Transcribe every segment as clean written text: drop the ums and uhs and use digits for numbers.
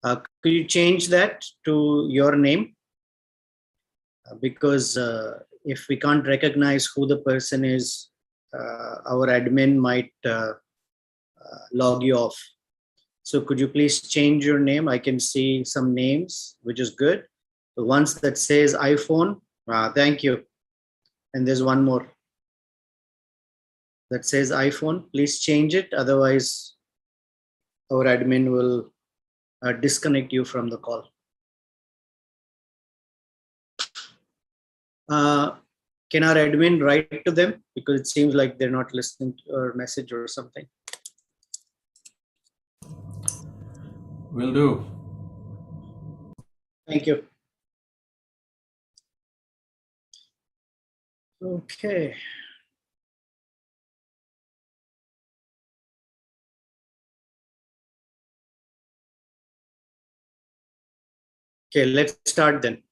Could you change that to your name? Because if we can't recognize who the person is, our admin might log you off. So could you please change your name? I can see some names, which is good. The ones that says iPhone, thank you. And there's one more that says iPhone. Please change it. Otherwise, our admin will disconnect you from the call. Can our admin write to them? Because it seems like they're not listening to our message or something. Will do. Thank you. Okay. Okay, let's start then.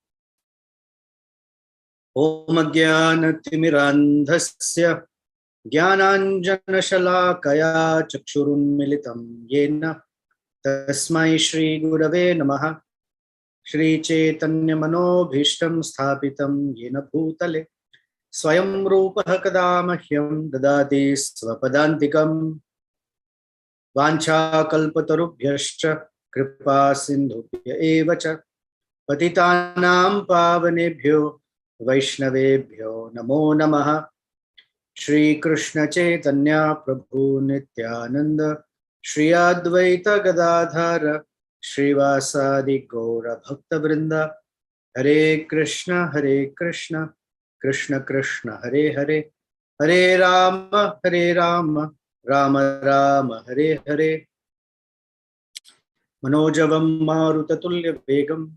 Om Ajnana-timirandhasya Jnananjana-shalakaya Chakshurunmilitam Yena Tasmai Shri Gurave Namaha Shri Chaitanya Manobhishtam Sthapitam Yena Bhutale Swayam Rupah Kada Mahyam Dadati Svapadantikam Vancha Kalpatarubhyascha Kripa Sindhubhya Evacha Patitanam Pavanebhyo Vaishnavebhyo Namo Namaha Shri Krishna Chaitanya Prabhu Nityananda Shri Advaita Gadadhara Srivasadi Gaura Bhakta Vrinda Hare Krishna Krishna Krishna Hare Hare Hare Rama Rama Rama Hare Hare Manojavam Marutatulya Begam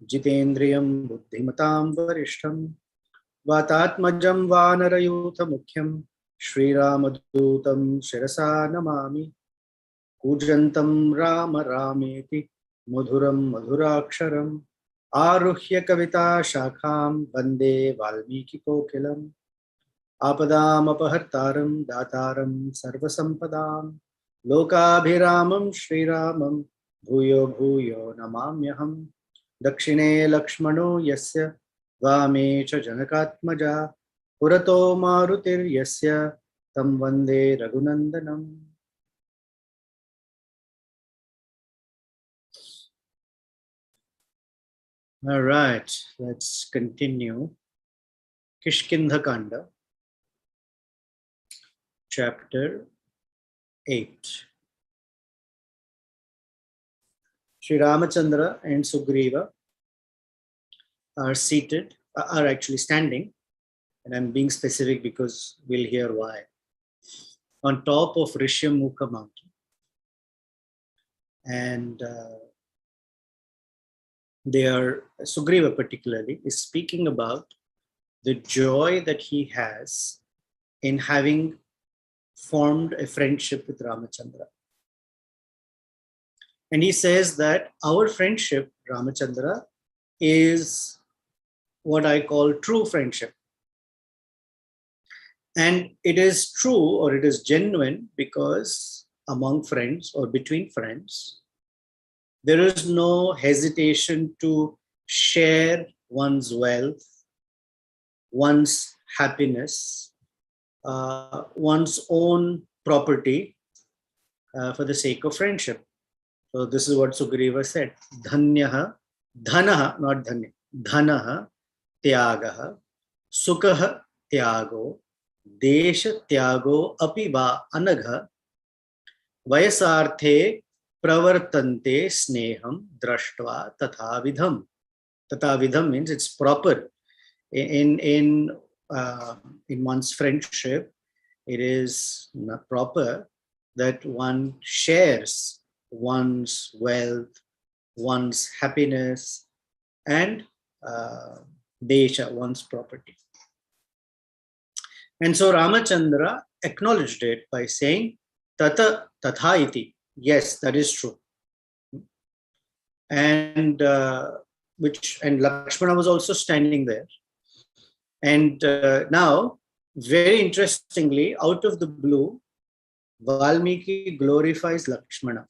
Jitendriyam Buddhimatam Varishtam Vatatmajam Vanarayuta Mukhyam Shri Ramadutam Shirasa Namami Pujantam Rama Rameti Madhuram Madhuraksharam Aruhya Kavita Shakham Vande Valmiki Kokilam Apadam Apahartaram Dataram Sarvasampadam Lokabhiramam Shri Ramam Bhuyo Bhuyo Namamyaham Dakshine Lakshmano Yasya Vame Cha Janakatmaja Purato Marutir Yasya Tam Vande Raghunandanam. All right, let's continue. Kishkindha Kanda, chapter 8. Sri Ramachandra and Sugriva are seated, are actually standing, and I'm being specific because we'll hear why, on top of Rishyamukha mountain. And Sugriva particularly is speaking about the joy that he has in having formed a friendship with Ramachandra. And he says that our friendship, Ramachandra, is what I call true friendship. And it is true, or it is genuine, because among friends or between friends, there is no hesitation to share one's wealth, one's happiness, one's own property for the sake of friendship. So this is what Sugriva said. Dhanyaha, dhanaha, not dhanya, dhanaha, tyagaha, sukha tyago, desha tyago api va anagha, vayasarthe pravartante sneham drashtva tatha vidham. Tatha vidham means it's proper. In one's friendship, it is not proper that one shares one's wealth, one's happiness, and desha, one's property. And so Ramachandra acknowledged it by saying, Tata tatha iti. Yes, that is true. And Lakshmana was also standing there. And now, very interestingly, out of the blue, Valmiki glorifies Lakshmana.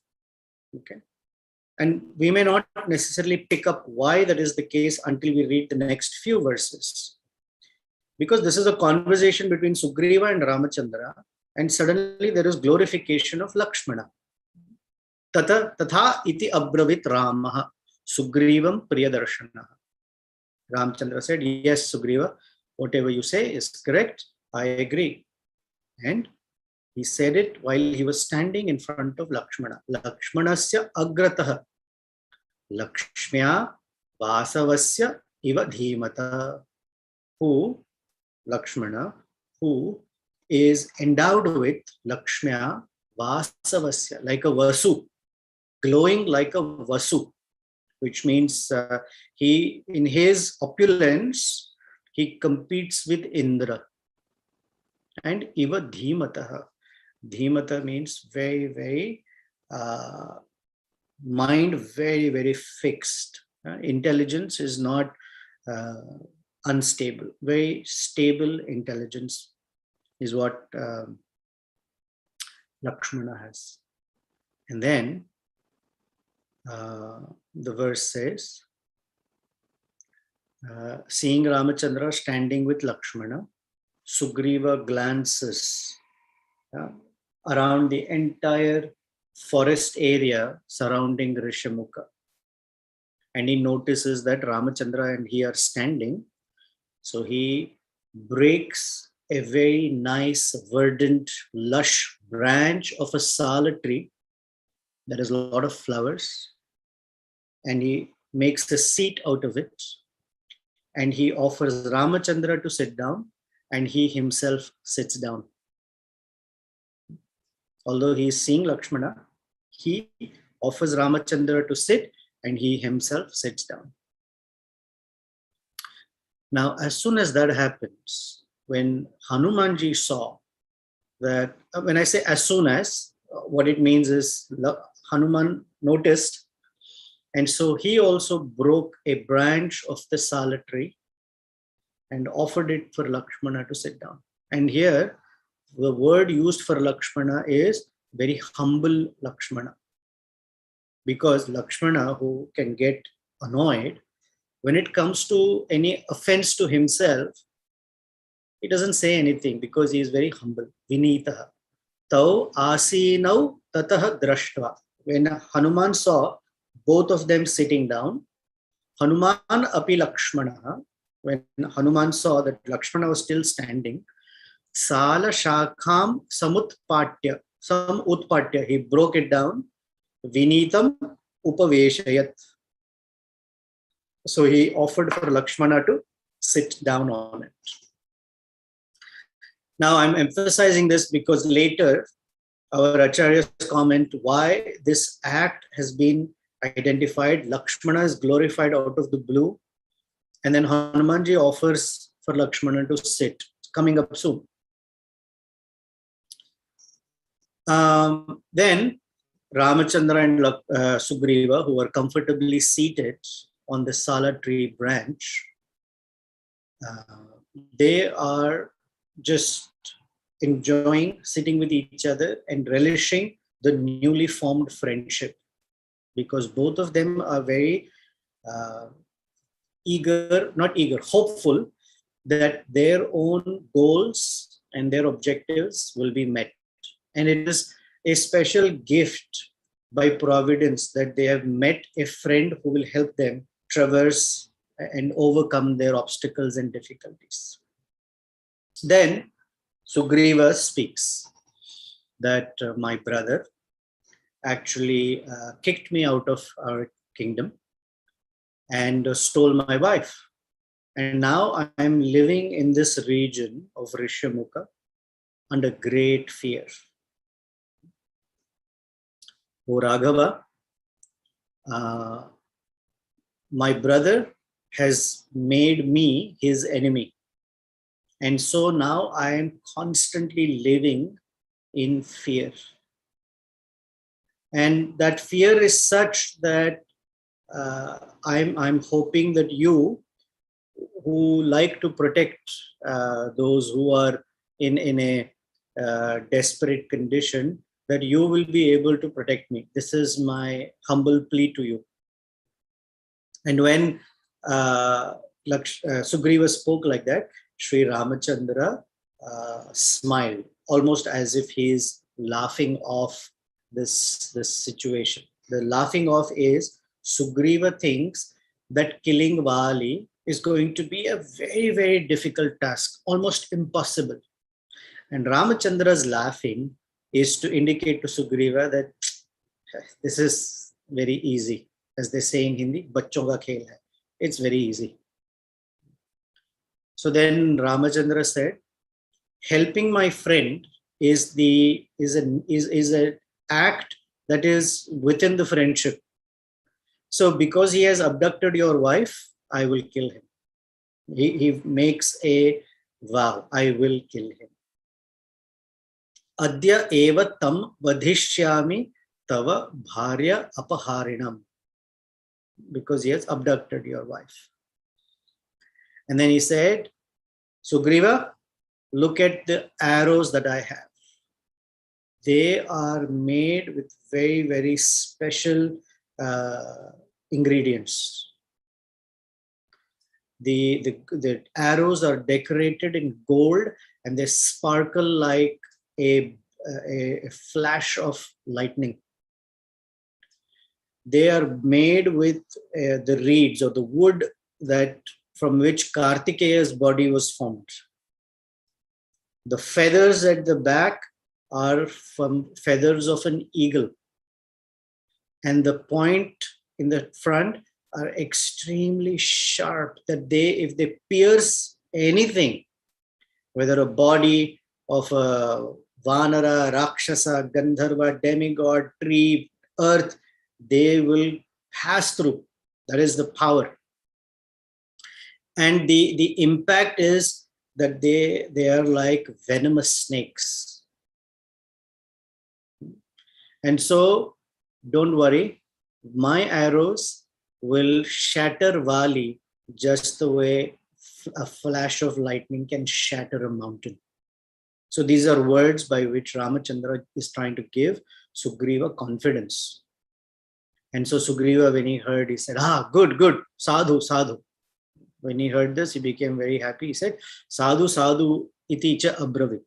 Okay. And we may not necessarily pick up why that is the case until we read the next few verses. Because this is a conversation between Sugriva and Ramachandra, and suddenly there is glorification of Lakshmana. Tatha iti abravit Ramaha Sugrivam Priyadarshana. Ramachandra said, yes, Sugriva, whatever you say is correct. I agree. And he said it while he was standing in front of Lakshmana. Lakshmanasya agrataha Lakshmya Vasavasya iva dhimata. Who, Lakshmana, who is endowed with Lakshmya Vasavasya, like a Vasu, glowing like a Vasu, which means he, in his opulence, he competes with Indra. And iva dhimataha. Dhimata means very, very mind, very, very fixed. Intelligence is not unstable. Very stable intelligence is what Lakshmana has. And then the verse says, seeing Ramachandra standing with Lakshmana, Sugriva glances around the entire forest area surrounding Rishamukha. And he notices that Ramachandra and he are standing. So he breaks a very nice, verdant, lush branch of a sala tree that has a lot of flowers. And he makes a seat out of it. And he offers Ramachandra to sit down, and he himself sits down. Although he is seeing Lakshmana, he offers Ramachandra to sit, and he himself sits down. Now, as soon as that happens, when Hanumanji saw that, when I say as soon as, what it means is Hanuman noticed, and so he also broke a branch of the sala tree and offered it for Lakshmana to sit down. And here, the word used for Lakshmana is very humble Lakshmana. Because Lakshmana, who can get annoyed, when it comes to any offense to himself, he doesn't say anything because he is very humble. Vinitaha. Tau asinau tataha drashtva. When Hanuman saw both of them sitting down, Hanuman api Lakshmana, when Hanuman saw that Lakshmana was still standing, Sala Shakham Samutpatya, he broke it down, Vinitam Upaveshayat. So he offered for Lakshmana to sit down on it. Now I'm emphasizing this because later our acharyas comment why this act has been identified. Lakshmana is glorified out of the blue, and then Hanumanji offers for Lakshmana to sit. It's coming up soon. Then Ramachandra and Sugriva, who are comfortably seated on the sala tree branch, they are just enjoying sitting with each other and relishing the newly formed friendship, because both of them are very hopeful that their own goals and their objectives will be met. And it is a special gift by Providence that they have met a friend who will help them traverse and overcome their obstacles and difficulties. Then Sugriva speaks that my brother actually kicked me out of our kingdom and stole my wife. And now I am living in this region of Rishamukha under great fear. O Raghava, my brother has made me his enemy. And so now I am constantly living in fear. And that fear is such that I'm hoping that you, who like to protect those who are in a desperate condition, that you will be able to protect me. This is my humble plea to you. And when Sugriva spoke like that, Sri Ramachandra smiled, almost as if he is laughing off this situation. The laughing off is Sugriva thinks that killing Vali is going to be a very, very difficult task, almost impossible. And Ramachandra's laughing is to indicate to Sugriva that this is very easy. As they say in Hindi, bachon ka khel hai. It's very easy. So then Ramachandra said, helping my friend is an act that is within the friendship. So because he has abducted your wife, I will kill him. He makes a vow, I will kill him. Adya eva tam vadhishyami tava bharya apaharinam. Because he has abducted your wife. And then he said, Sugriva, look at the arrows that I have. They are made with very, very special ingredients. The arrows are decorated in gold and they sparkle like a flash of lightning. They are made with the reeds or the wood that from which Kartikeya's body was formed. The feathers at the back are from feathers of an eagle. And the point in the front are extremely sharp that if they pierce anything, whether a body of a Vanara, Rakshasa, Gandharva, demigod, tree, earth, they will pass through. That is the power. And the impact is that they are like venomous snakes. And so don't worry, my arrows will shatter Vali just the way a flash of lightning can shatter a mountain. So these are words by which Ramachandra is trying to give Sugriva confidence. And so Sugriva, when he heard, he said, good, sadhu, sadhu. When he heard this, he became very happy. He said, sadhu, sadhu, iti cha abravit.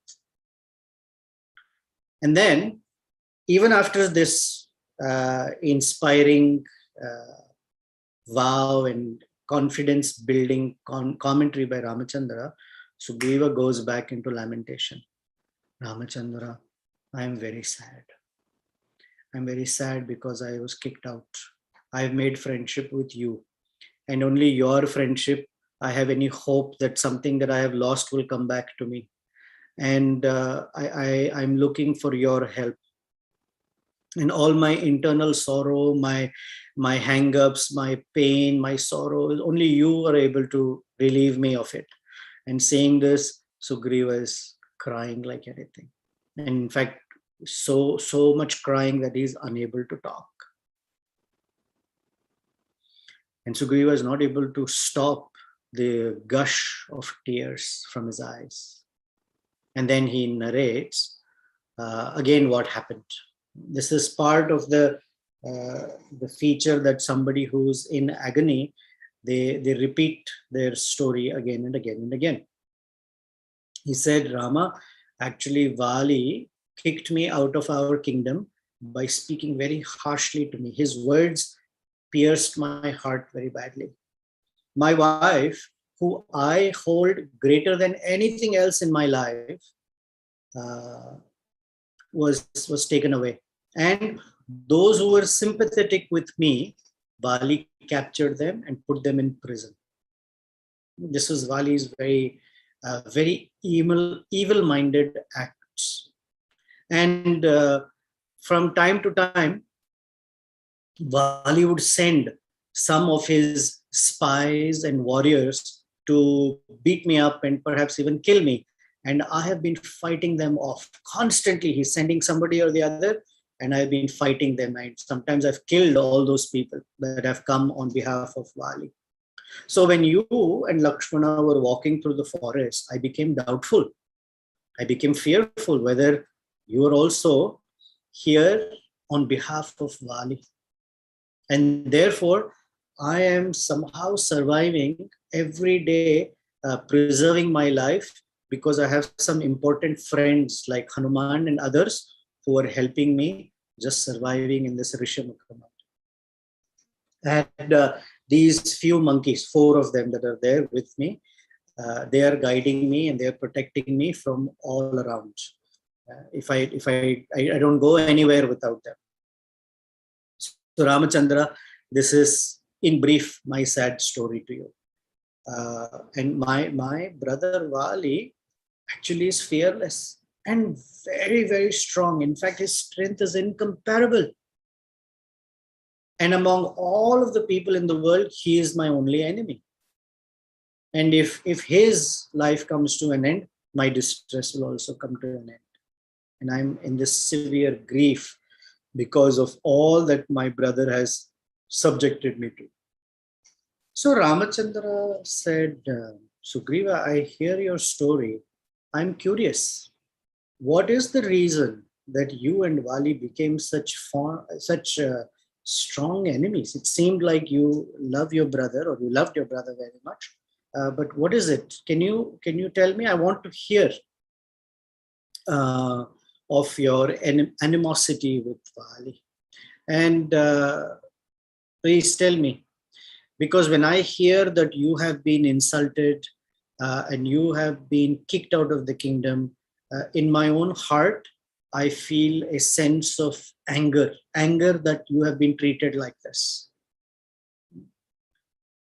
And then, even after this inspiring vow and confidence building commentary by Ramachandra, Sugriva goes back into lamentation. Ramachandra, I am very sad. I'm very sad because I was kicked out. I've made friendship with you. And only your friendship, I have any hope that something that I have lost will come back to me. And I'm looking for your help. And all my internal sorrow, my hang-ups, my pain, my sorrow, only you are able to relieve me of it. And saying this, Sugriva is crying like anything. And in fact, so much crying that he is unable to talk. And Sugriva is not able to stop the gush of tears from his eyes. And then he narrates again what happened. This is part of the feature that somebody who's in agony, they repeat their story again and again and again. He said, Rama, actually Vali kicked me out of our kingdom by speaking very harshly to me. His words pierced my heart very badly. My wife, who I hold greater than anything else in my life, was taken away. And those who were sympathetic with me, Vali captured them and put them in prison. This was Vali's very evil-minded acts. And from time to time, Vali would send some of his spies and warriors to beat me up and perhaps even kill me. And I have been fighting them off constantly. He's sending somebody or the other, and I've been fighting them. And sometimes I've killed all those people that have come on behalf of Vali. So when you and Lakshmana were walking through the forest, I became doubtful. I became fearful whether you are also here on behalf of Vali. And therefore, I am somehow surviving every day, preserving my life because I have some important friends like Hanuman and others who are helping me just surviving in this Rishamukha. And these few monkeys, 4 of them that are there with me, they are guiding me and they are protecting me from all around. I don't go anywhere without them. So Ramachandra, this is in brief my sad story to you. And my brother Vali actually is fearless and very, very strong. In fact, his strength is incomparable. And among all of the people in the world, he is my only enemy. And if his life comes to an end, my distress will also come to an end. And I'm in this severe grief because of all that my brother has subjected me to. So Ramachandra said, Sugriva, I hear your story. I'm curious. What is the reason that you and Vali became such strong enemies? It seemed like you love your brother, or you loved your brother very much. But what is it? Can you tell me? I want to hear of your animosity with Vali. And please tell me, because when I hear that you have been insulted and you have been kicked out of the kingdom, in my own heart, I feel a sense of anger that you have been treated like this.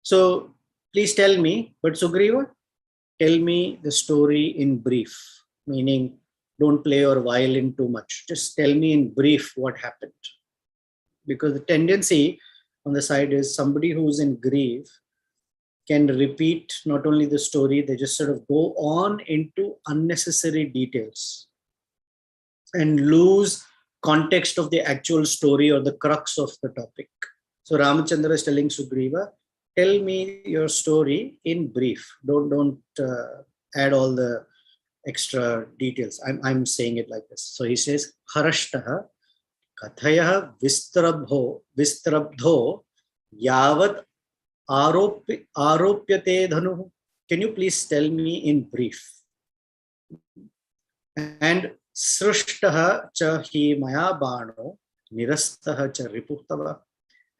So please tell me, but Sugriva, tell me the story in brief, meaning don't play your violin too much. Just tell me in brief what happened. Because the tendency on the side is somebody who's in grief can repeat not only the story, they just sort of go on into unnecessary details and lose context of the actual story or the crux of the topic. So Ramachandra is telling Sugriva, tell me your story in brief. Don't add all the extra details. I'm saying it like this. So he says, Harashtaha Kathaya Vistrabdho Yavat Aropyate Dhanu. Can you please tell me in brief? And Srishtaha cha hi maya bano nirastaha cha ripuhtava.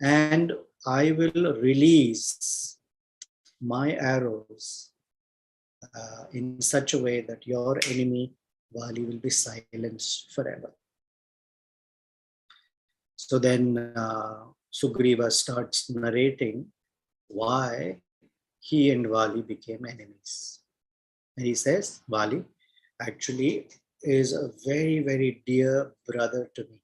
And I will release my arrows in such a way that your enemy Vali will be silenced forever. So then Sugriva starts narrating why he and Vali became enemies. And he says, Vali actually is a very, very dear brother to me.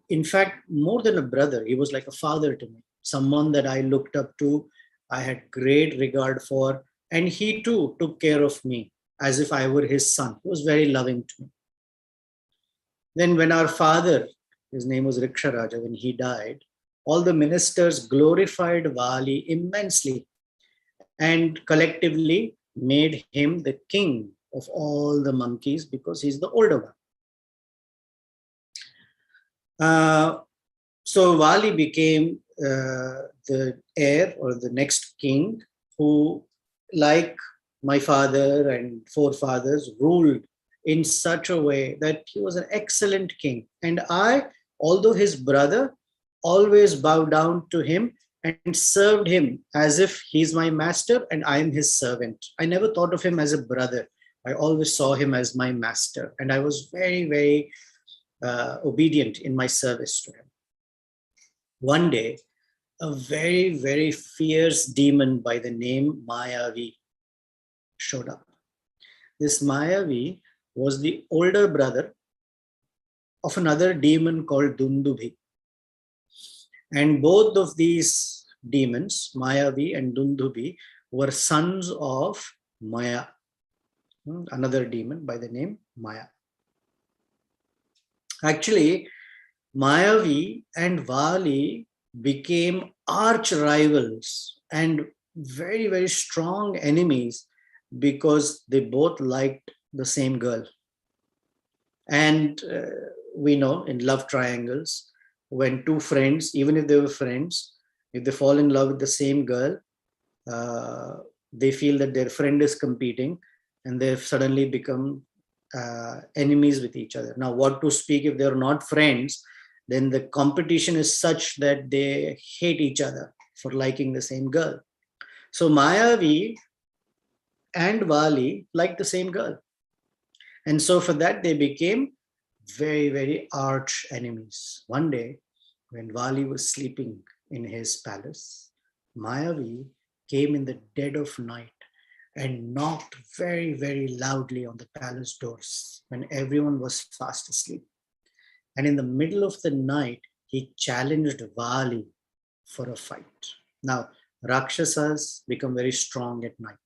In fact, more than a brother, he was like a father to me, someone that I looked up to, I had great regard for, and he too took care of me as if I were his son. He was very loving to me. Then when our father, his name was Riksharaja, when he died, all the ministers glorified Vali immensely and collectively made him the king of all the monkeys because he's the older one. So Vali became the heir or the next king who, like my father and forefathers, ruled in such a way that he was an excellent king. And I, although his brother, always bowed down to him and served him as if he's my master and I am his servant. I never thought of him as a brother. I always saw him as my master. And I was very, very obedient in my service to him. One day, a very, very fierce demon by the name Mayavi showed up. This Mayavi was the older brother of another demon called Dundubhi. And both of these demons, Mayavi and Dundubhi, were sons of Maya, another demon by the name Maya. Actually, Mayavi and Vali became arch rivals and very, very strong enemies because they both liked the same girl. And we know in love triangles, when two friends, even if they were friends, if they fall in love with the same girl, uh, they feel that their friend is competing and they've suddenly become enemies with each other. Now, what to speak if they're not friends? Then the competition is such that they hate each other for liking the same girl. So Mayavi and Vali liked the same girl. And so for that, they became very, very arch enemies. One day, when Vali was sleeping in his palace, Mayavi came in the dead of night and knocked very, very loudly on the palace doors when everyone was fast asleep. And in the middle of the night, he challenged Vali for a fight. Now, Rakshasas become very strong at night.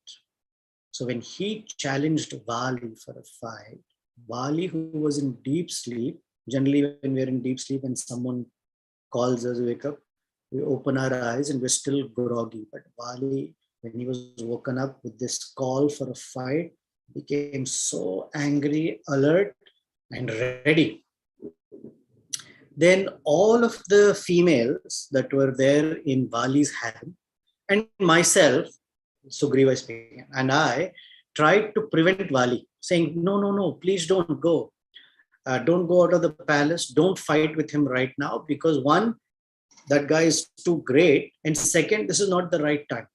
So when he challenged Vali for a fight, Vali, who was in deep sleep, generally when we're in deep sleep and someone calls us, wake up, we open our eyes and we're still groggy. But Vali, when he was woken up with this call for a fight, became so angry, alert, and ready. Then all of the females that were there in Vali's harem, and myself, Sugriva speaking, and I tried to prevent Vali, saying, no, no, no, please don't go. Don't go out of the palace. Don't fight with him right now because one, that guy is too great. And second, this is not the right time.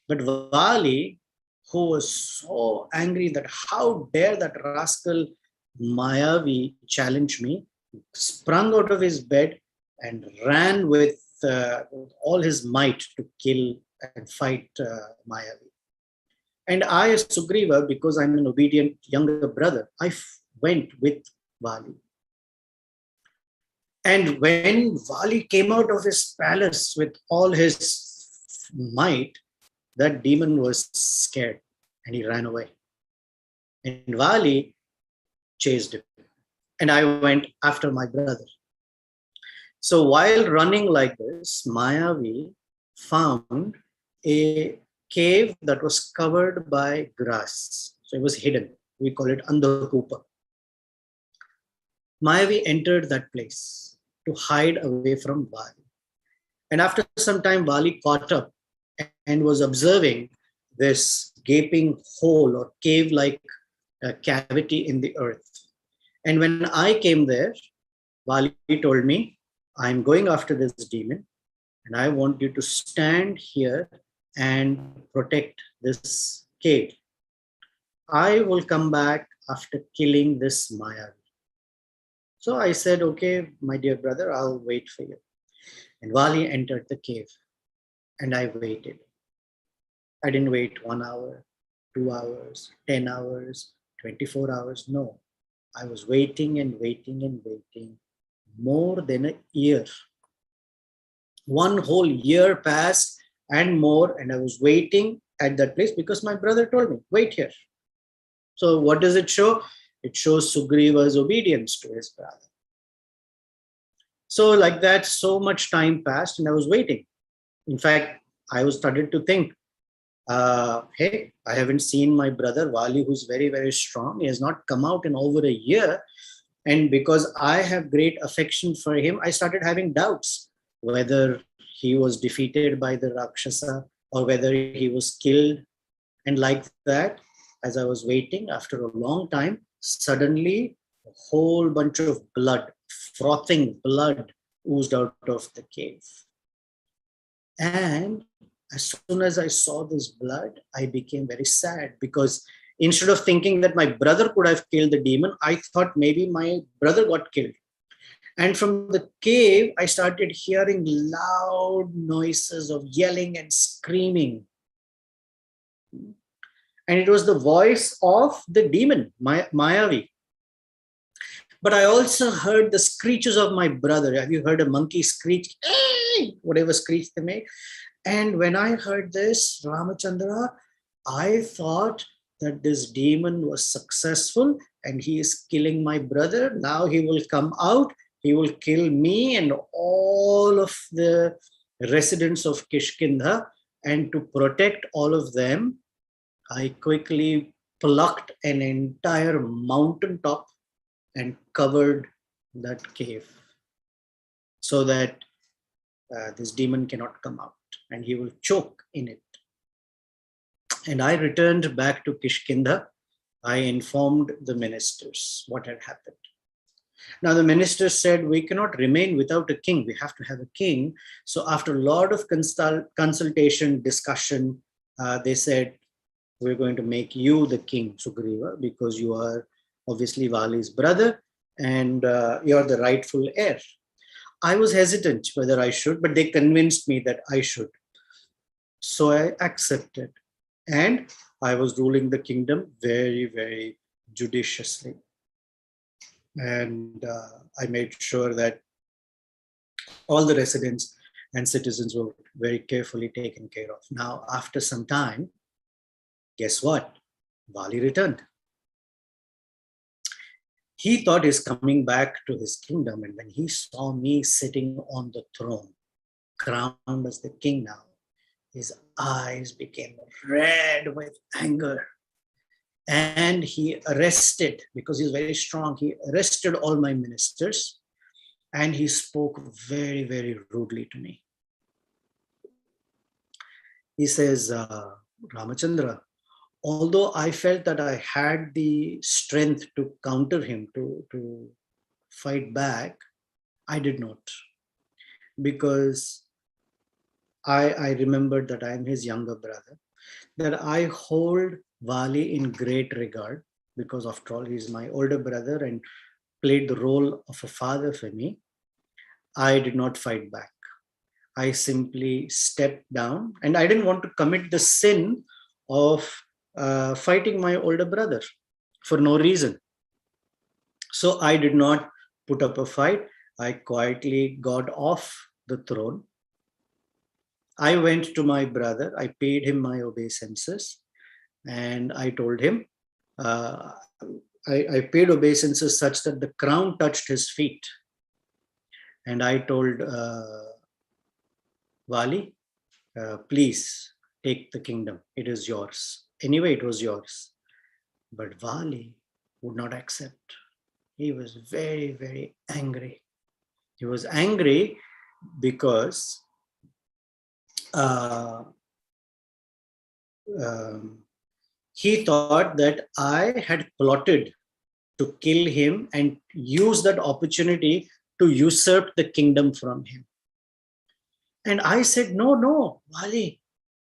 But Vali, who was so angry that how dare that rascal Mayavi challenge me, sprung out of his bed and ran with all his might to kill and fight Mayavi. And I, as Sugriva, because I'm an obedient younger brother, went with Vali. And when Vali came out of his palace with all his might, that demon was scared and he ran away. And Vali chased him. And I went after my brother. So while running like this, Mayavi found a cave that was covered by grass. So it was hidden. We call it Andhakupa. Mayavi entered that place to hide away from Vali. And after some time, Vali caught up and was observing this gaping hole or cave-like cavity in the earth. And when I came there, Vali told me, I'm going after this demon and I want you to stand here and protect this cave. I will come back after killing this Maya. So I said, okay, my dear brother, I'll wait for you. And Vali entered the cave and I waited. I didn't wait 1 hour, 2 hours, 10 hours, 24 hours. No, I was waiting and waiting and waiting more than a year. 1 whole year passed and more, and I was waiting at that place because my brother told me, wait here. So what does it show? It shows Sugriva's obedience to his brother. So like that, so much time passed and I was waiting. In fact, I was started to think, hey, I haven't seen my brother Vali, who's very, very strong. He has not come out in over a year. And because I have great affection for him, I started having doubts whether he was defeated by the Rakshasa or whether he was killed. And like that, as I was waiting, after a long time, suddenly a whole bunch of blood, frothing blood, oozed out of the cave. And as soon as I saw this blood, I became very sad because instead of thinking that my brother could have killed the demon, I thought maybe my brother got killed. And from the cave, I started hearing loud noises of yelling and screaming. And it was the voice of the demon, Mayavi. But I also heard the screeches of my brother. Have you heard a monkey screech? Whatever screech they make. And when I heard this, Ramachandra, I thought that this demon was successful and he is killing my brother. Now he will come out, he will kill me and all of the residents of Kishkindha. And to protect all of them, I quickly plucked an entire mountaintop and covered that cave so that this demon cannot come out and he will choke in it. And I returned back to Kishkindha. I informed the ministers what had happened. Now the ministers said, we cannot remain without a king. We have to have a king. So after a lot of consultation, discussion, they said, we're going to make you the king, Sugriva, because you are obviously Vali's brother and you're the rightful heir. I was hesitant whether I should, but they convinced me that I should. So I accepted. And I was ruling the kingdom very, very judiciously. And I made sure that all the residents and citizens were very carefully taken care of. Now, after some time, guess what? Vali returned. He thought he's coming back to his kingdom. And when he saw me sitting on the throne, crowned as the king now, his eyes became red with anger. And he arrested, because he's very strong, he arrested all my ministers and he spoke very, very rudely to me. He says, Ramachandra, although I felt that I had the strength to counter him, to fight back, I did not. Because I remembered that I am his younger brother, that I hold Vali in great regard, because after all, he's my older brother and played the role of a father for me. I did not fight back. I simply stepped down, and I didn't want to commit the sin of fighting my older brother for no reason. So I did not put up a fight. I quietly got off the throne. I went to my brother, I paid him my obeisances, and I told him, I paid obeisances such that the crown touched his feet. And I told Vali, please take the kingdom, it is yours. Anyway, it was yours. But Vali would not accept. He was very, very angry. He was angry because he thought that I had plotted to kill him and use that opportunity to usurp the kingdom from him. And I said, no, Vali.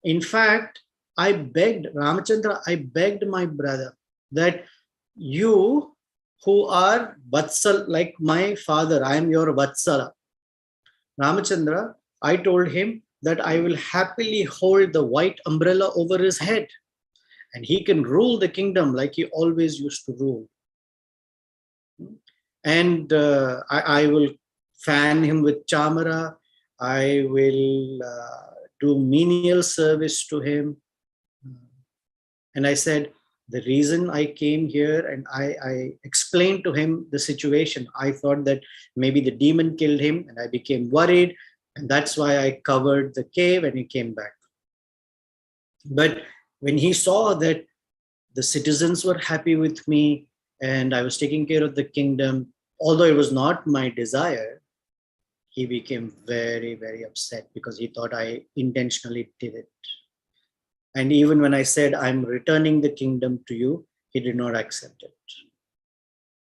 In fact, I begged Ramachandra, I begged my brother that you who are Vatsal, like my father, I am your Vatsala. Ramachandra, I told him that I will happily hold the white umbrella over his head and he can rule the kingdom like he always used to rule. And I will fan him with chamara. I will do menial service to him. And I said, the reason I came here, and I explained to him the situation. I thought that maybe the demon killed him and I became worried. And that's why I covered the cave and he came back. But when he saw that the citizens were happy with me and I was taking care of the kingdom, although it was not my desire, he became very, very upset because he thought I intentionally did it. And even when I said, I'm returning the kingdom to you, he did not accept it.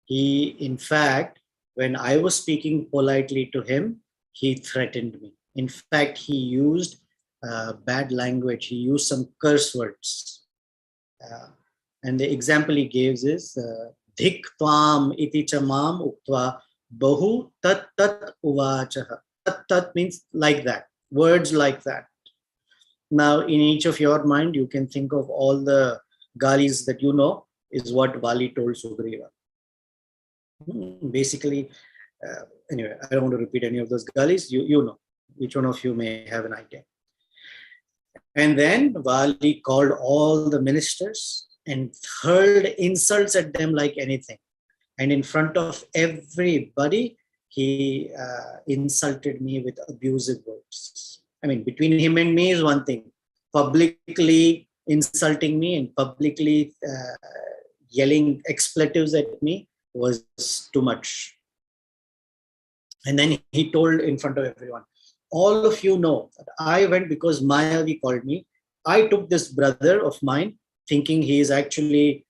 He, in fact, when I was speaking politely to him, he threatened me. In fact, he used bad language. He used some curse words. And the example he gives is, Dhik tvam iti chamam uktva bahu tat tat uvachaha. Tat tat means like that, words like that. Now, in each of your mind, you can think of all the galis that you know is what Vali told Sugriva. Basically, anyway, I don't want to repeat any of those galis. You know, each one of you may have an idea. And then Vali called all the ministers and hurled insults at them like anything. And in front of everybody, he insulted me with abusive words. I mean, between him and me is one thing. Publicly insulting me and publicly yelling expletives at me was too much. And then he told in front of everyone, all of you know that I went because Mayavi called me. I took this brother of mine, thinking he is actually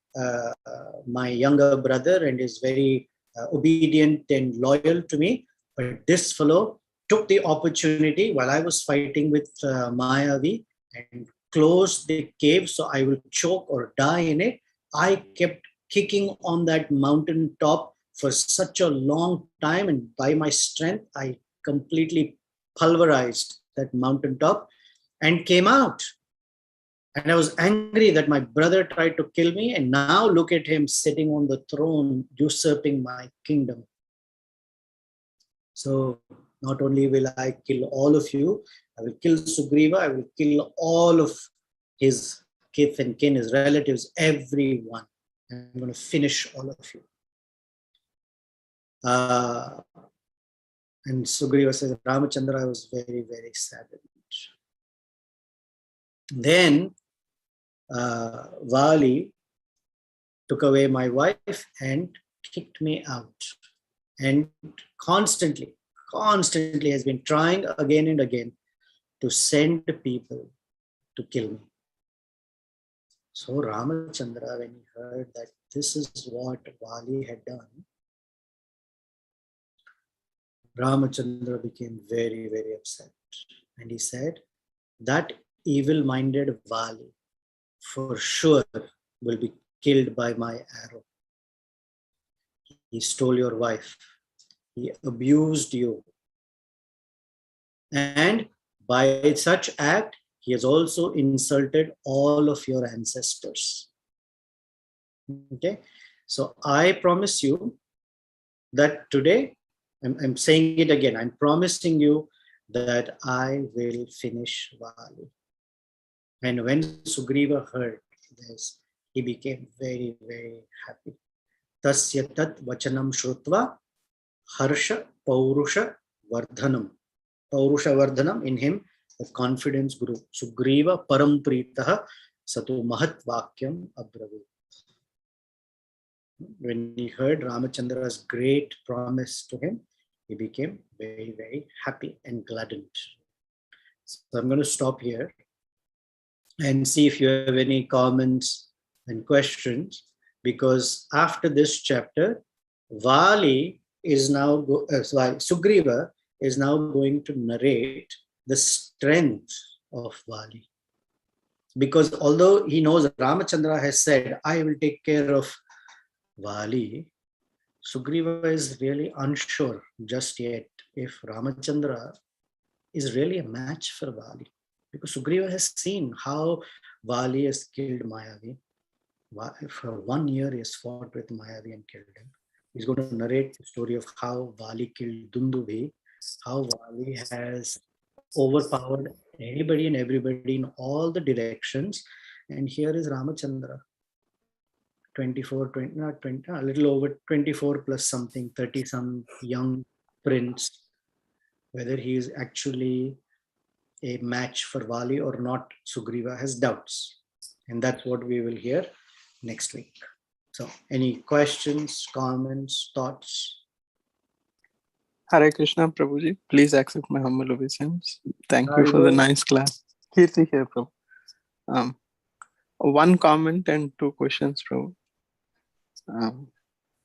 my younger brother and is very obedient and loyal to me. But this fellow took the opportunity while I was fighting with Mayavi and closed the cave so I will choke or die in it. I kept kicking on that mountain top for such a long time, and by my strength, I completely pulverized that mountaintop and came out. And I was angry that my brother tried to kill me, and now look at him sitting on the throne, usurping my kingdom. So not only will I kill all of you, I will kill Sugriva, I will kill all of his kith and kin, his relatives, everyone. I'm going to finish all of you. And Sugriva says, Ramachandra, I was very, very saddened. Then Vali took away my wife and kicked me out. And constantly has been trying again and again to send people to kill me. So Ramachandra, when he heard that this is what Vali had done, Ramachandra became very, very upset. And he said, that evil-minded Vali for sure will be killed by my arrow. He stole your wife. He abused you. And by such act, he has also insulted all of your ancestors. Okay, so I promise you that today, I'm saying it again, I'm promising you that I will finish Vali. And when Sugriva heard this, he became very, very happy. Tasya tat vachanam shrutva harsha paurusha vardhanam. Paurusha vardhanam, in him the confidence grew. Sugriva parampritaha satu mahat vakyam abravit. When he heard Ramachandra's great promise to him, he became very, very happy and gladdened. So I'm going to stop here and see if you have any comments and questions, because after this chapter, Vali is now, Sugriva is now going to narrate the strength of Vali. Because although he knows Ramachandra has said, I will take care of Vali, Sugriva is really unsure just yet if Ramachandra is really a match for Vali. Because Sugriva has seen how Vali has killed Mayavi. For 1 year, he has fought with Mayavi and killed him. He's going to narrate the story of how Vali killed Dundubi, how Vali has overpowered anybody and everybody in all the directions. And here is Ramachandra, 24, 20, not 20, a little over 24 plus something, 30 some young prince. Whether he is actually a match for Vali or not, Sugriva has doubts. And that's what we will hear next week. So any questions, comments, thoughts? Hare Krishna, Prabhuji. Please accept my humble obeisance. Thank you for the nice class. Kirti here, Prabhu. One comment and two questions, Prabhu.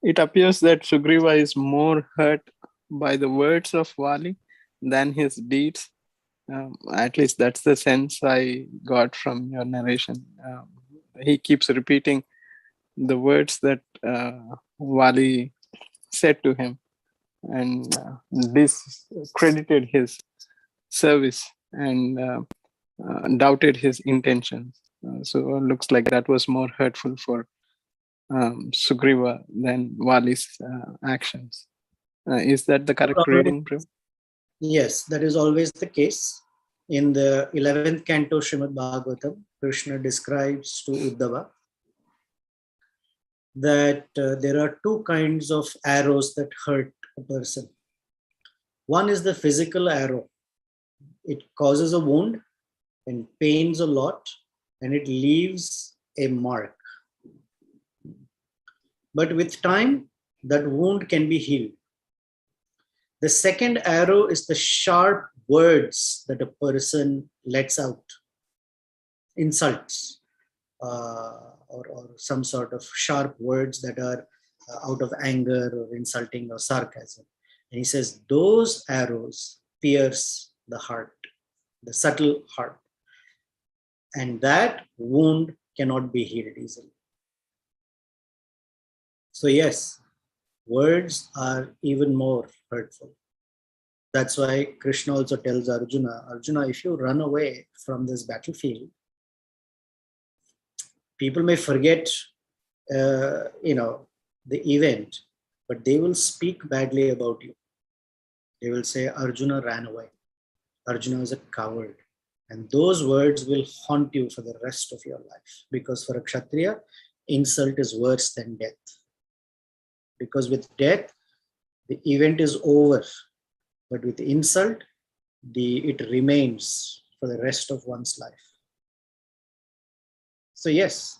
It appears that Sugriva is more hurt by the words of Vali than his deeds. At least that's the sense I got from your narration. He keeps repeating the words that Vali said to him, and discredited his service and doubted his intentions. So it looks like that was more hurtful for Sugriva than Vali's actions. Is that the correct reading, Prabhu? Yes, that is always the case. In the 11th canto Srimad Bhagavatam, Krishna describes to Uddhava that there are two kinds of arrows that hurt a person. One is the physical arrow. It causes a wound and pains a lot, and it leaves a mark. But with time, that wound can be healed. The second arrow is the sharp words that a person lets out, insults, or some sort of sharp words that are out of anger or insulting or sarcasm. And he says, those arrows pierce the heart, the subtle heart. And that wound cannot be healed easily. So yes, words are even more hurtful. That's why Krishna also tells Arjuna, Arjuna, if you run away from this battlefield, people may forget, the event, but they will speak badly about you. They will say, Arjuna ran away. Arjuna is a coward. And those words will haunt you for the rest of your life. Because for a Kshatriya, insult is worse than death. Because with death, the event is over. But with insult, it remains for the rest of one's life. So yes,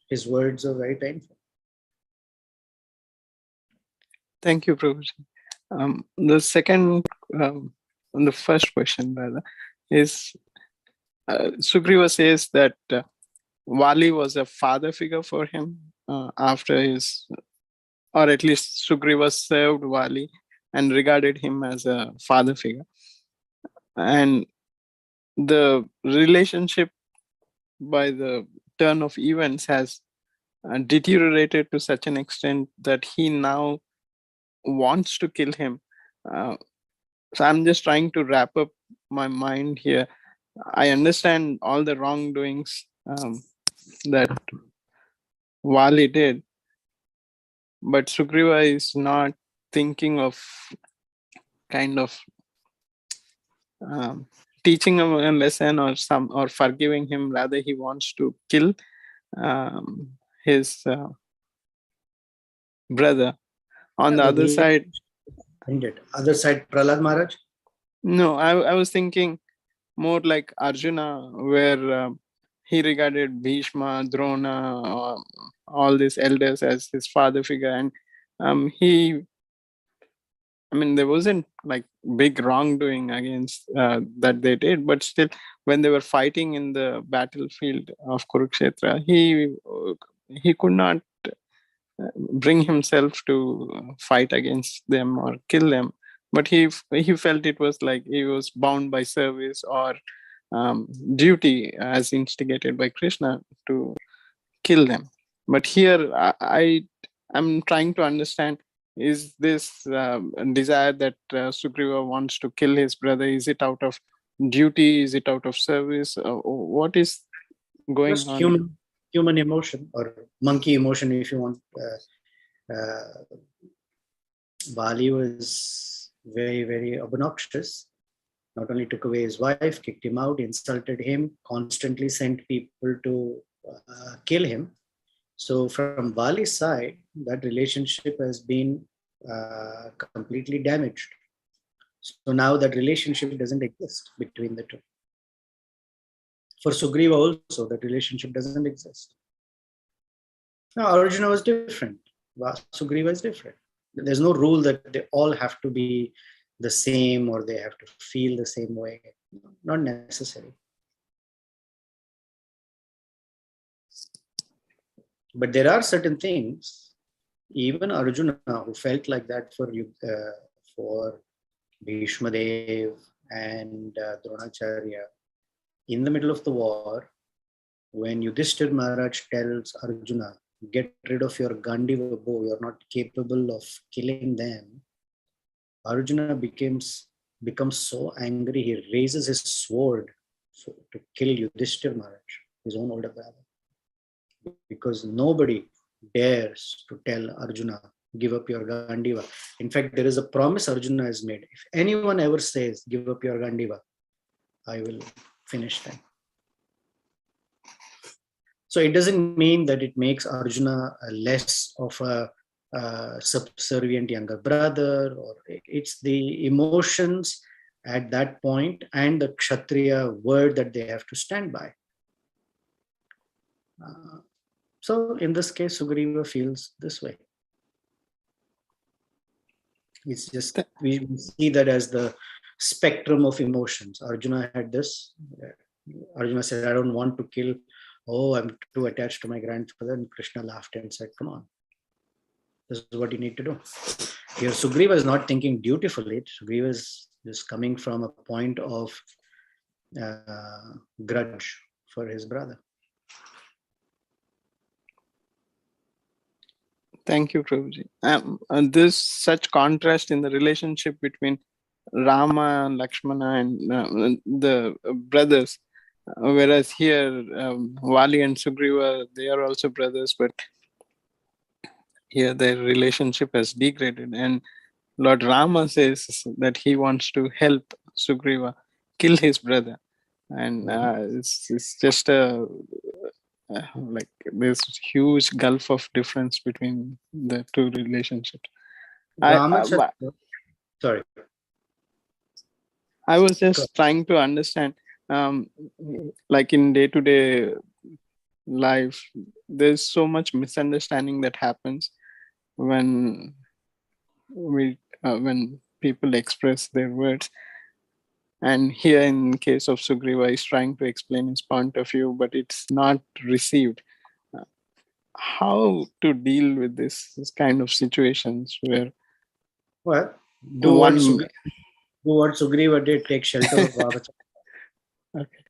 his words are very painful. Thank you, Prabhuji. The second, the first question rather, is Sugriva says that Vali was a father figure for him after his, or at least Sugriva served Vali and regarded him as a father figure. And the relationship by the turn of events has deteriorated to such an extent that he now wants to kill him. So I'm just trying to wrap up my mind here. I understand all the wrongdoings that Vali did, but Sugriva is not thinking of kind of teaching him a lesson or forgiving him. Rather, he wants to kill his brother. On the other side, other side, Prahlad Maharaj? No, I was thinking more like Arjuna, where he regarded Bhishma, Drona, all these elders as his father figure, and there wasn't like big wrongdoing against that they did, but still, when they were fighting in the battlefield of Kurukshetra, he could not bring himself to fight against them or kill them, but he felt it was like he was bound by service or duty as instigated by Krishna to kill them. But here I'm trying to understand, is this desire that Sugriva wants to kill his brother, is it out of duty, is it out of service, what is going Just on? Human emotion or monkey emotion, if you want. Vali was very, very obnoxious. Not only took away his wife, kicked him out, insulted him, constantly sent people to kill him. So from Vali's side, that relationship has been completely damaged. So now that relationship doesn't exist between the two. For Sugriva also, that relationship doesn't exist. Now Arjuna was different. Sugriva is different. There's no rule that they all have to be the same or they have to feel the same way. Not necessary. But there are certain things, even Arjuna, who felt like that for Bhishma Dev and Dronacharya, in the middle of the war, when Yudhishthir Maharaj tells Arjuna, get rid of your Gandiva bow, you're not capable of killing them, Arjuna becomes so angry, he raises his sword to kill Yudhishthir Maharaj, his own older brother. Because nobody dares to tell Arjuna, give up your Gandiva. In fact, there is a promise Arjuna has made. If anyone ever says, give up your Gandiva, I will finish them. So it doesn't mean that it makes Arjuna less of a subservient younger brother, or it's the emotions at that point and the Kshatriya word that they have to stand by. So in this case, Sugriva feels this way. It's just, we see that as the spectrum of emotions. Arjuna had this. Arjuna said, I don't want to kill. Oh, I'm too attached to my grandfather. And Krishna laughed and said, come on. This is what you need to do. Here, Sugriva is not thinking dutifully. Sugriva is coming from a point of grudge for his brother. Thank you, Prabhuji. And there's such contrast in the relationship between Rama and Lakshmana and the brothers. Whereas here, Vali and Sugriva, they are also brothers, but here their relationship has degraded. And Lord Rama says that he wants to help Sugriva kill his brother. And it's just like this huge gulf of difference between the two relationships. Sorry. I was just trying to understand, like in day-to-day life, there's so much misunderstanding that happens when people express their words. And here in case of Sugriva, he's trying to explain his point of view, but it's not received. How to deal with this kind of situations where do what Sugriva did, take shelter of Ramachandra. Okay.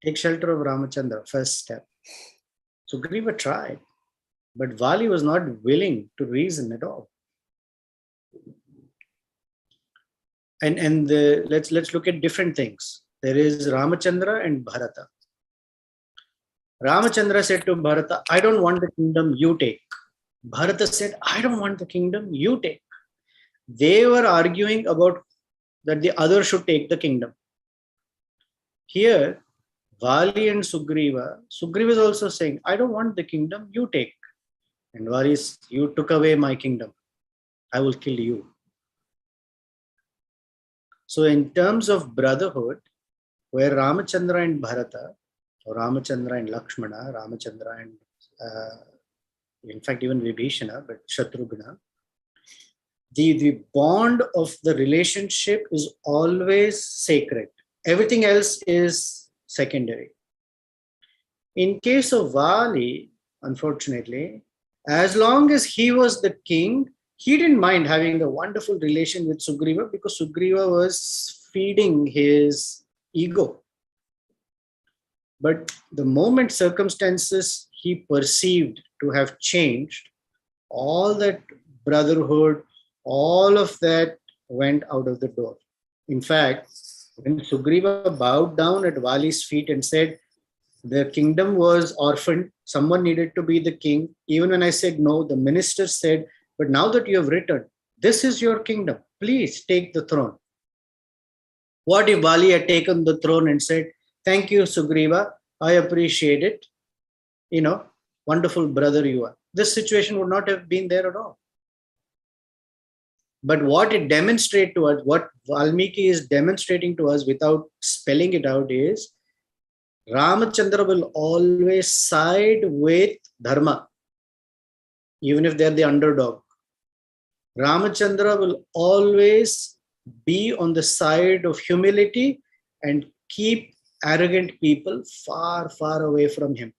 Take shelter of Ramachandra, first step. Sugriva tried, but Vali was not willing to reason at all. And let's look at different things. There is Ramachandra and Bharata. Ramachandra said to Bharata, I don't want the kingdom, you take. Bharata said, I don't want the kingdom, you take. They were arguing about that the other should take the kingdom. Here, Vali and Sugriva is also saying, I don't want the kingdom, you take. And Vali is, you took away my kingdom, I will kill you. So in terms of brotherhood, where Ramachandra and Bharata, or Ramachandra and Lakshmana, Ramachandra and in fact even Vibhishana, but Shatrughna, the bond of the relationship is always sacred. Everything else is secondary. In case of Vali, unfortunately, as long as he was the king, he didn't mind having a wonderful relation with Sugriva because Sugriva was feeding his ego. But the moment circumstances he perceived to have changed, all that brotherhood, all of that went out of the door. In fact, when Sugriva bowed down at Vali's feet and said, the kingdom was orphaned, someone needed to be the king. Even when I said no, the minister said, but now that you have returned, this is your kingdom. Please take the throne. What if Vali had taken the throne and said, thank you, Sugriva, I appreciate it. Wonderful brother you are. This situation would not have been there at all. But what it demonstrates to us, what Valmiki is demonstrating to us without spelling it out is, Ramachandra will always side with Dharma, even if they're the underdog. Ramachandra will always be on the side of humility and keep arrogant people far, far away from him.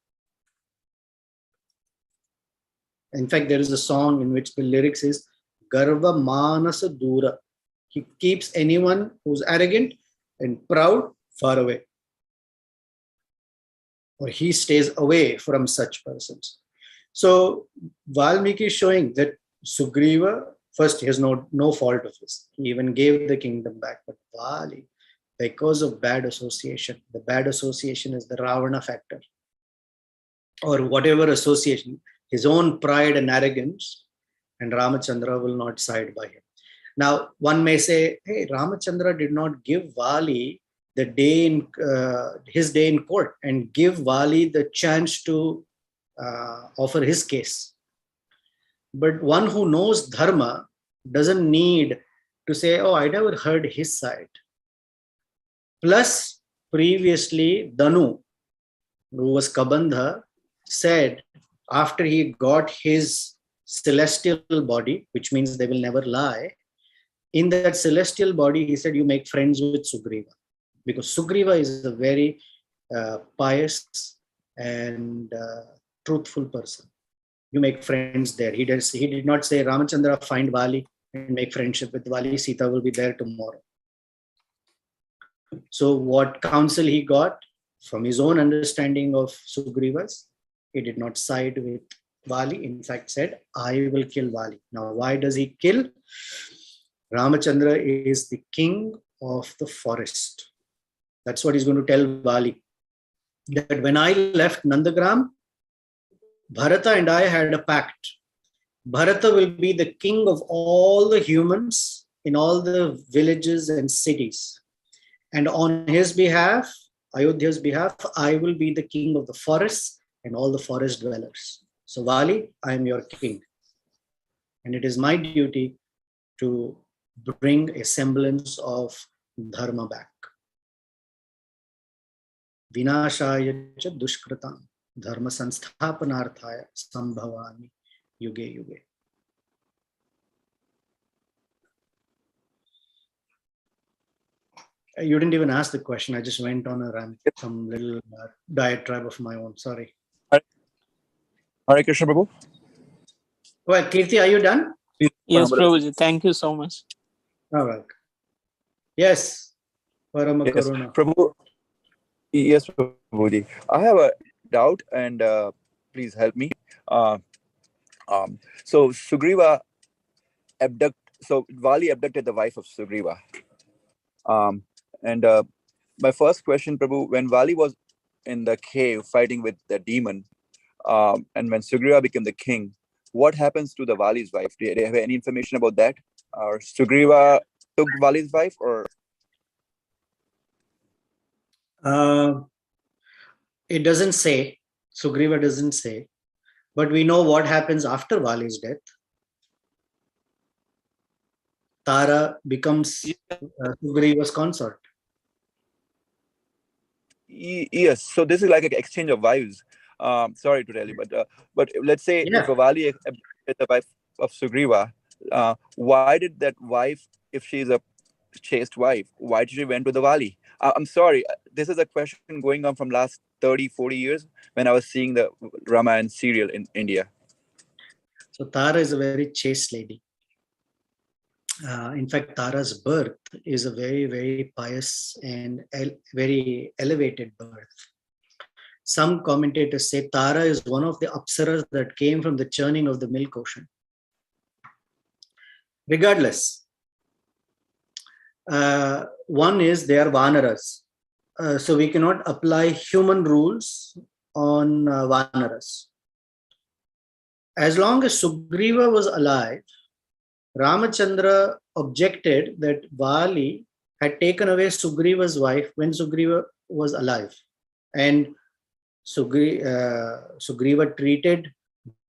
In fact, there is a song in which the lyrics is Garva Manasa Dura. He keeps anyone who's arrogant and proud far away. Or he stays away from such persons. So Valmiki is showing that Sugriva, first, he has no fault of his. He even gave the kingdom back. But Vali, because of bad association, the bad association is the Ravana factor. Or whatever association, his own pride and arrogance, and Ramachandra will not side by him. Now, one may say, hey, Ramachandra did not give Vali the day in his day in court and give Vali the chance to offer his case. But one who knows Dharma doesn't need to say, oh, I never heard his side. Plus, previously, Danu, who was Kabandha, said after he got his celestial body, which means they will never lie. In that celestial body, he said, you make friends with Sugriva, because Sugriva is a very pious and truthful person. You make friends there. He did not say, Ramachandra, find Vali and make friendship with Vali. Sita will be there tomorrow. So what counsel he got from his own understanding of Sugriva's, he did not side with Vali. In fact, said, I will kill Vali. Now, why does he kill? Ramachandra is the king of the forest. That's what he's going to tell Vali. That when I left Nandagram, Bharata and I had a pact. Bharata will be the king of all the humans in all the villages and cities. And on his behalf, Ayodhya's behalf, I will be the king of the forests and all the forest dwellers. So Vali, I am your king. And it is my duty to bring a semblance of dharma back. Vinashaya cha dushkritam dharma sansthapanarthaya sambhavani yuge yuge. You didn't even ask the question. I just went on a rant, some little diatribe of my own. Sorry. Hare Krishna, Prabhu. Well, Kirti, are you done? Yes, Prabhuji. Thank you so much. All right. Yes. Parama Yes, Karuna. Prabhu. Yes, Prabhuji. I have a doubt, and please help me. So Sugriva Vali abducted the wife of Sugriva. And my first question, Prabhu, when Vali was in the cave fighting with the demon, and when Sugriva became the king, what happens to the Vali's wife? Do you have any information about that? Or Sugriva took Vali's wife, or? It doesn't say. Sugriva doesn't say. But we know what happens after Vali's death. Tara becomes Sugriva's consort. Yes. So this is like an exchange of wives. Sorry to tell you, but let's say if Vali abducted the wife of Sugriva, why did that wife, if she's a chaste wife, why did she went to the Vali? I'm sorry, this is a question going on from last 30-40 years when I was seeing the Ramayana serial in India. So Tara is a very chaste lady. In fact, Tara's birth is a very, very pious and very elevated birth. Some commentators say Tara is one of the apsaras that came from the churning of the milk ocean. Regardless, one is they are Vanaras. So we cannot apply human rules on Vanaras. As long as Sugriva was alive, Ramachandra objected that Vali had taken away Sugriva's wife when Sugriva was alive. And Sugriva treated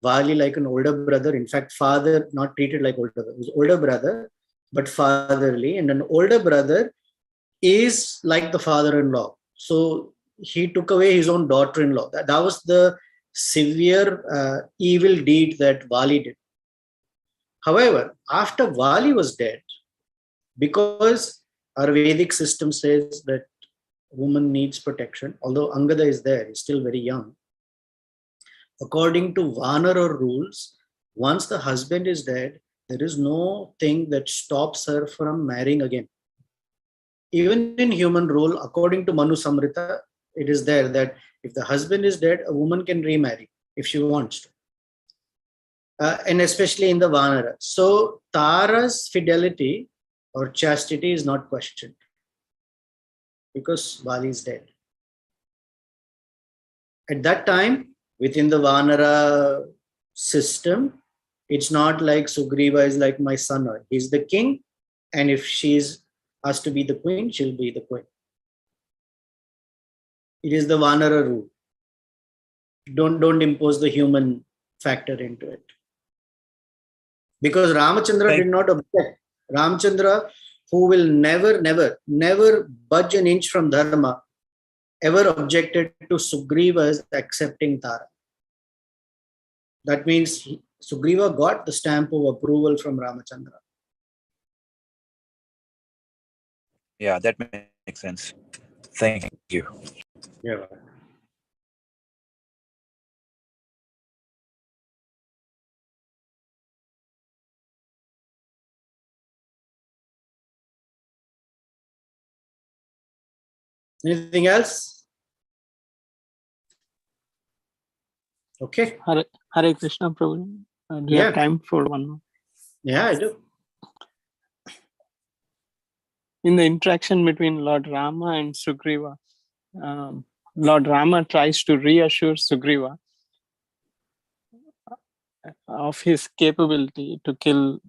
Vali like an older brother. In fact, father, not treated like older brother. He was older brother, but fatherly. And an older brother is like the father-in-law. So he took away his own daughter-in-law. That was the severe evil deed that Vali did. However, after Vali was dead, because our Vedic system says that woman needs protection, although Angada is there, he's still very young. According to Vanara rules, once the husband is dead, there is no thing that stops her from marrying again. Even in human rule, according to Manu Samrita, it is there that if the husband is dead, a woman can remarry if she wants to. And especially in the Vanara. So Tara's fidelity or chastity is not questioned because Vali is dead. At that time, within the Vanara system, it's not like Sugriva is like my son. He's the king, and if she's asked to be the queen, she'll be the queen. It is the Vanara rule. Don't impose the human factor into it. Because Ramachandra did not object. Ramachandra, who will never budge an inch from Dharma, ever objected to Sugriva's accepting Tara. That means Sugriva got the stamp of approval from Ramachandra. Yeah, that makes sense. Thank you. Yeah. Anything else? Okay. Hare Krishna, Prabhu. Do you have time for one more? Yeah, I do. In the interaction between Lord Rama and Sugriva, Lord Rama tries to reassure Sugriva of his capability to kill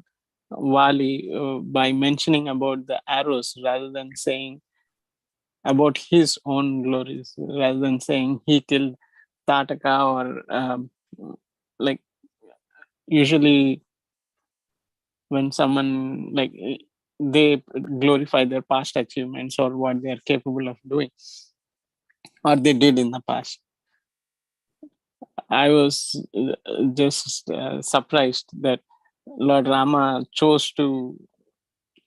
Vali by mentioning about the arrows rather than saying about his own glories, rather than saying he killed Tataka or like usually when someone like they glorify their past achievements or what they are capable of doing or they did in the past. I was just surprised that Lord Rama chose to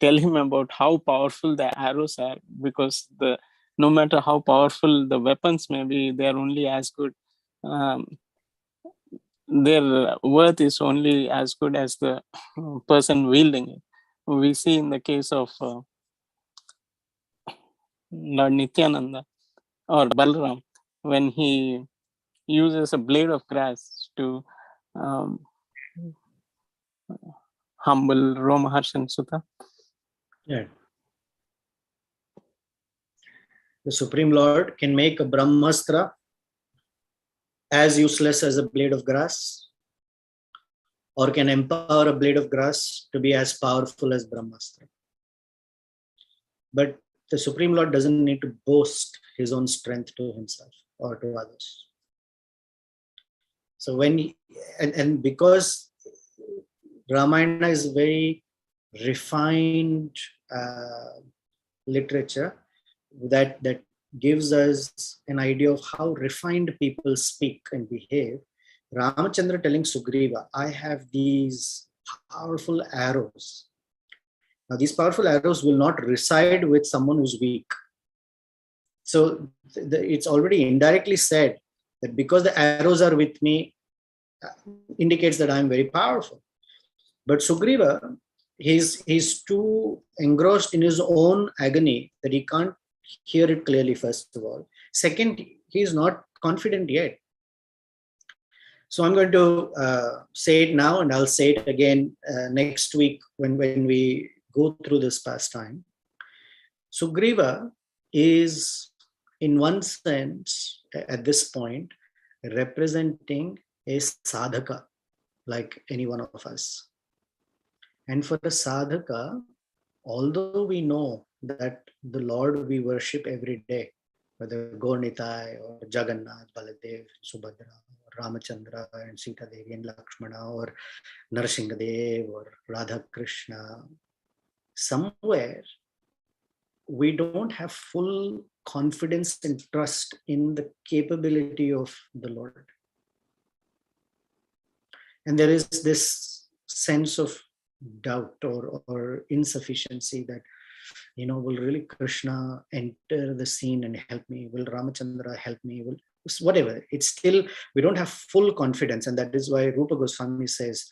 tell him about how powerful the arrows are, because no matter how powerful the weapons may be, they are only as good. Their worth is only as good as the person wielding it. We see in the case of Lord Nityananda or Balram, when he uses a blade of grass to humble Romaharshan Sutta. Yeah. The Supreme Lord can make a Brahmastra as useless as a blade of grass, or can empower a blade of grass to be as powerful as Brahmastra. But the Supreme Lord doesn't need to boast his own strength to himself or to others. So when and because Ramayana is very refined literature that gives us an idea of how refined people speak and behave. Ramachandra telling Sugriva, I have these powerful arrows. Now, these powerful arrows will not reside with someone who's weak. So it's already indirectly said that because the arrows are with me, indicates that I'm very powerful. But Sugriva, he's too engrossed in his own agony that he can't hear it clearly, first of all. Second, he's not confident yet. So I'm going to say it now, and I'll say it again next week when we go through this pastime. Sugriva is, in one sense, at this point, representing a sadhaka, like any one of us. And for a sadhaka, although we know that the Lord we worship every day, whether Gaurnitai or Jagannath, Baladev, Subhadra, or Ramachandra and Sita Devi and Lakshmana, or Narasimhadev or Radha Krishna, somewhere we don't have full confidence and trust in the capability of the Lord. And there is this sense of doubt or insufficiency that, will really Krishna enter the scene and help me? Will Ramachandra help me? Will whatever. It's still, we don't have full confidence. And that is why Rupa Goswami says,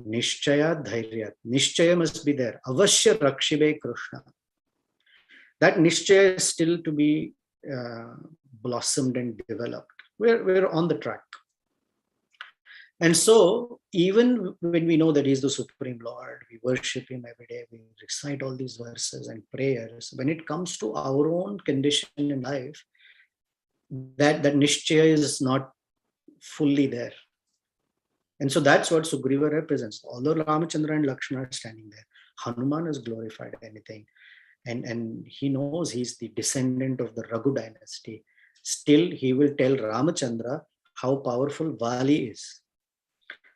Nishchaya Dhairya. Nishchaya must be there. Avashya Rakshibe Krishna. That Nishchaya is still to be blossomed and developed. We're on the track. And so, even when we know that He's the Supreme Lord, we worship Him every day, we recite all these verses and prayers, when it comes to our own condition in life, that Nishchaya is not fully there. And so that's what Sugriva represents. Although Ramachandra and Lakshmana are standing there, Hanuman is glorified anything. And he knows he's the descendant of the Raghu dynasty. Still, he will tell Ramachandra how powerful Vali is.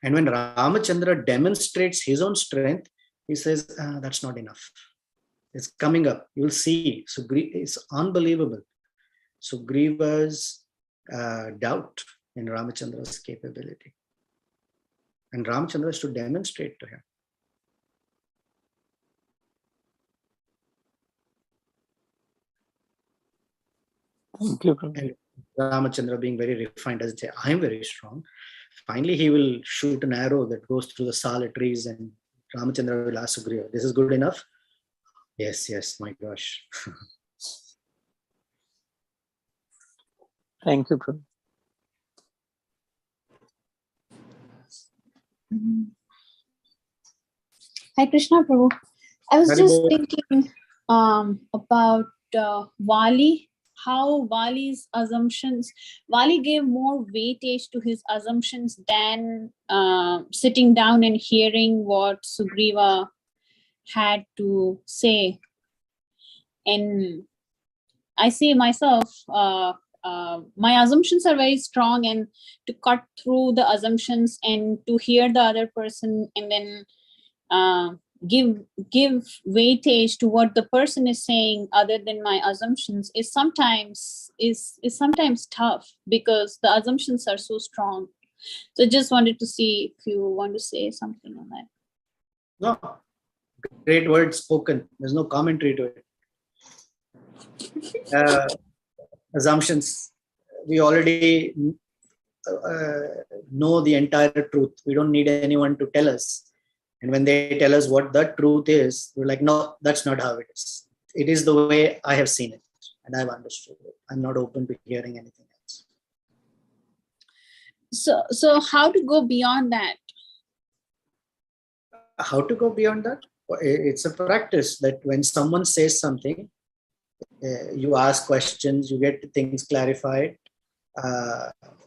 And when Ramachandra demonstrates his own strength, he says, that's not enough. It's coming up. You'll see. It's unbelievable. Sugriva's doubt in Ramachandra's capability. And Ramchandra has to demonstrate to him. Thank you, Prabhu. And Ramachandra, being very refined, doesn't say, I'm very strong. Finally, he will shoot an arrow that goes through the sala trees, and Ramachandra will ask Sugriva, this is good enough? Yes, yes, my gosh. Thank you, Prabhu. Hi, Krishna Prabhu. I was Very just good. thinking about Vali, how Vali's assumptions, Vali gave more weightage to his assumptions than sitting down and hearing what Sugriva had to say. And I see myself, my assumptions are very strong, and to cut through the assumptions and to hear the other person and then give weightage to what the person is saying other than my assumptions is sometimes tough because the assumptions are so strong. So just wanted to see if you want to say something on that. No, great words spoken. There's no commentary to it. Assumptions. We already know the entire truth. We don't need anyone to tell us. And when they tell us what the truth is, we're like, no, that's not how it is. It is the way I have seen it and I've understood it. I'm not open to hearing anything else. So how to go beyond that? How to go beyond that? It's a practice that when someone says something, you ask questions, you get things clarified.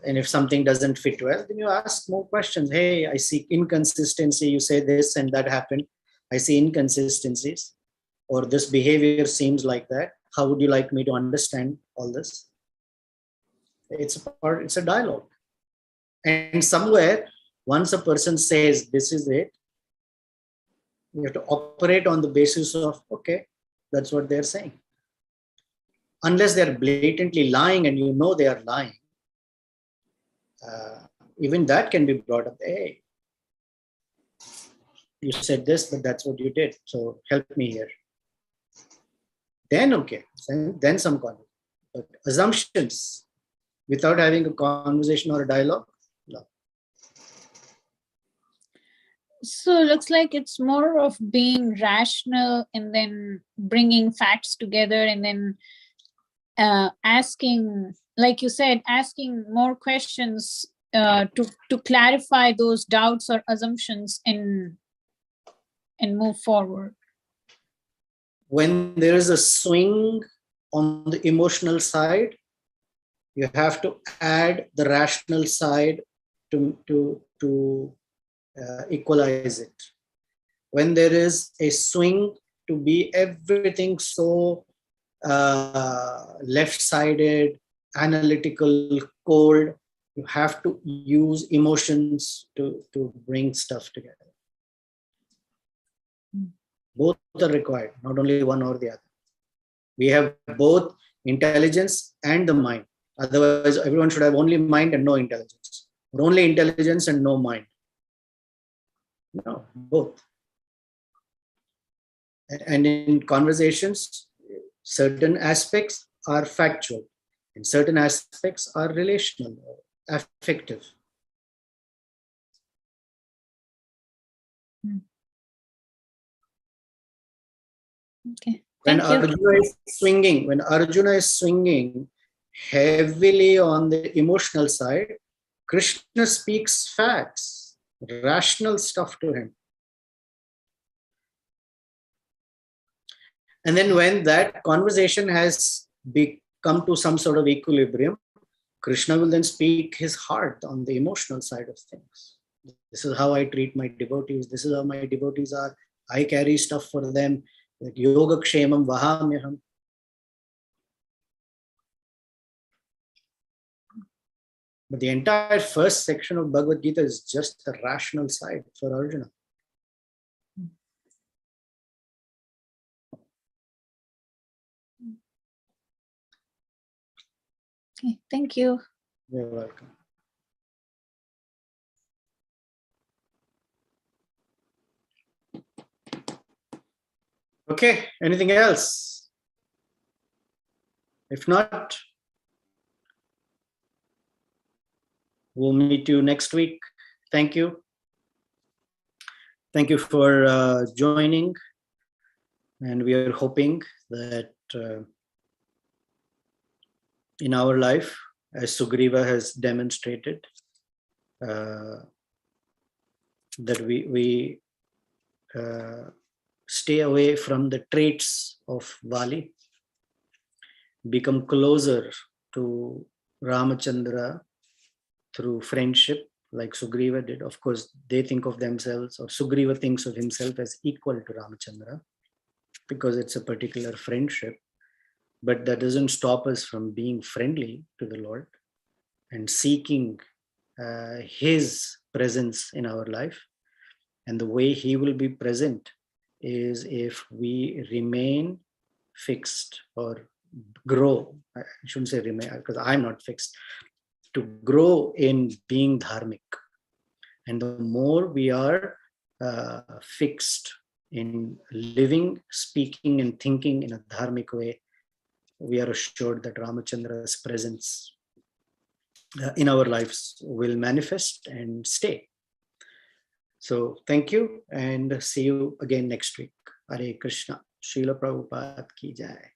And if something doesn't fit well, then you ask more questions. Hey, I see inconsistency. You say this and that happened. I see inconsistencies, or this behavior seems like that. How would you like me to understand all this? It's a dialogue. And somewhere, once a person says, this is it, you have to operate on the basis of, okay, that's what they're saying. Unless they're blatantly lying and you know they are lying, even that can be brought up. Hey, you said this, but that's what you did. So help me here. Then, okay, then some conversation. But assumptions without having a conversation or a dialogue, no. So it looks like it's more of being rational and then bringing facts together and then asking, like you said, asking more questions to clarify those doubts or assumptions and move forward. When there is a swing on the emotional side, you have to add the rational side to equalize it. When there is a swing to be everything so left-sided, analytical, cold, you have to use emotions to bring stuff together. Both are required, not only one or the other. We have both intelligence and the mind. Otherwise, everyone should have only mind and no intelligence, or only intelligence and no mind. No, both. And in conversations, certain aspects are factual and certain aspects are relational, affective. Okay. When Thank you. Arjuna is swinging heavily on the emotional side, Krishna speaks facts, rational stuff to him. And then when that conversation has come to some sort of equilibrium, Krishna will then speak his heart on the emotional side of things. This is how I treat my devotees. This is how my devotees are. I carry stuff for them. Like yoga kshemam vahamyaham. But the entire first section of Bhagavad Gita is just the rational side for Arjuna. Okay, thank you. You're welcome. Okay, anything else? If not, we'll meet you next week. Thank you. Thank you for joining. And we are hoping that in our life, as Sugriva has demonstrated, that we stay away from the traits of Vali, become closer to Ramachandra through friendship, like Sugriva did. Of course, they think of themselves, or Sugriva thinks of himself as equal to Ramachandra, because it's a particular friendship. But that doesn't stop us from being friendly to the Lord and seeking his presence in our life. And the way he will be present is if we remain fixed or grow. I shouldn't say remain, because I'm not fixed. To grow in being dharmic. And the more we are fixed in living, speaking, and thinking in a dharmic way, we are assured that Ramachandra's presence in our lives will manifest and stay. So thank you, and see you again next week. Hare Krishna. Srila Prabhupada ki jai.